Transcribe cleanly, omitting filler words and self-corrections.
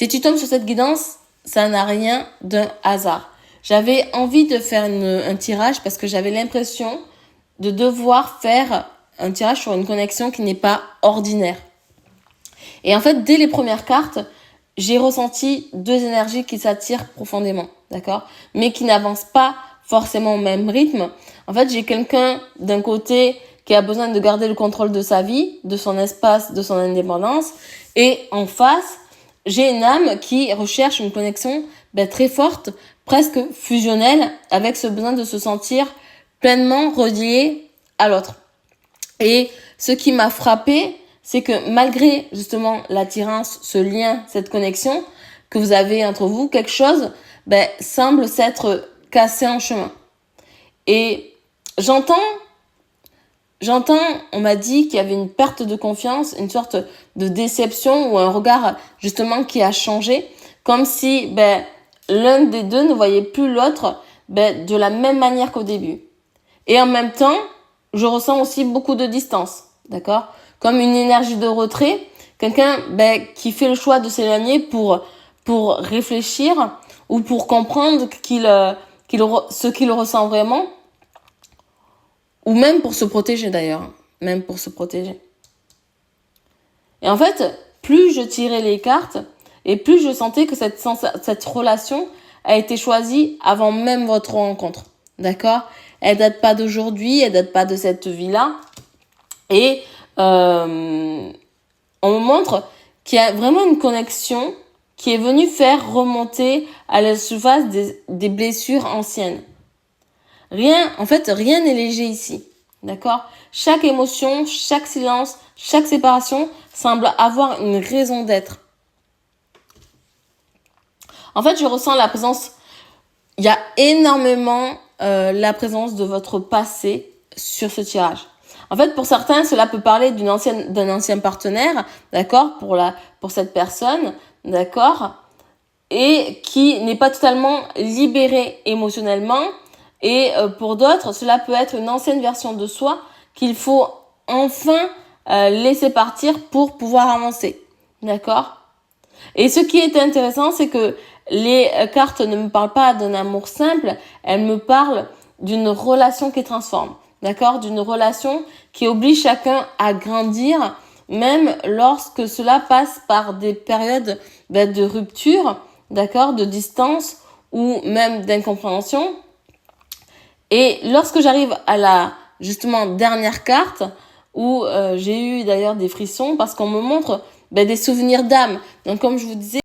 Si tu tombes sur cette guidance, ça n'a rien d'un hasard. J'avais envie de faire un tirage parce que j'avais l'impression de devoir faire un tirage sur une connexion qui n'est pas ordinaire. Et en fait, dès les premières cartes, j'ai ressenti deux énergies qui s'attirent profondément, d'accord? Mais qui n'avancent pas forcément au même rythme. En fait, j'ai quelqu'un d'un côté qui a besoin de garder le contrôle de sa vie, de son espace, de son indépendance. Et en face, j'ai une âme qui recherche une connexion très forte, presque fusionnelle, avec ce besoin de se sentir pleinement relié à l'autre. Et ce qui m'a frappé, c'est que malgré justement l'attirance, ce lien, cette connexion que vous avez entre vous, quelque chose semble s'être cassé en chemin. Et j'entends, on m'a dit qu'il y avait une perte de confiance, une sorte de déception ou un regard justement qui a changé, comme si l'un des deux ne voyait plus l'autre de la même manière qu'au début. Et en même temps, je ressens aussi beaucoup de distance, d'accord? Comme une énergie de retrait, quelqu'un qui fait le choix de s'éloigner pour réfléchir ou pour comprendre ce qu'il ressent vraiment, ou même pour se protéger d'ailleurs, même pour se protéger. Et en fait, plus je tirais les cartes, et plus je sentais que cette relation a été choisie avant même votre rencontre, d'accord? Elle date pas d'aujourd'hui, elle date pas de cette vie-là. Et on me montre qu'il y a vraiment une connexion qui est venue faire remonter à la surface des blessures anciennes. Rien n'est léger ici, d'accord? Chaque émotion, chaque silence, chaque séparation semble avoir une raison d'être. En fait, je ressens la présence, il y a énormément la présence de votre passé sur ce tirage. En fait, pour certains, cela peut parler d'un ancien partenaire, d'accord, pour cette personne, d'accord, et qui n'est pas totalement libéré émotionnellement. Et pour d'autres, cela peut être une ancienne version de soi qu'il faut enfin laisser partir pour pouvoir avancer, d'accord. Et ce qui est intéressant, c'est que les cartes ne me parlent pas d'un amour simple, elles me parlent d'une relation qui transforme, d'accord, d'une relation qui oblige chacun à grandir, même lorsque cela passe par des périodes de rupture, d'accord, de distance ou même d'incompréhension. Et lorsque j'arrive à la justement dernière carte, où j'ai eu d'ailleurs des frissons parce qu'on me montre des souvenirs d'âme. Donc comme je vous disais,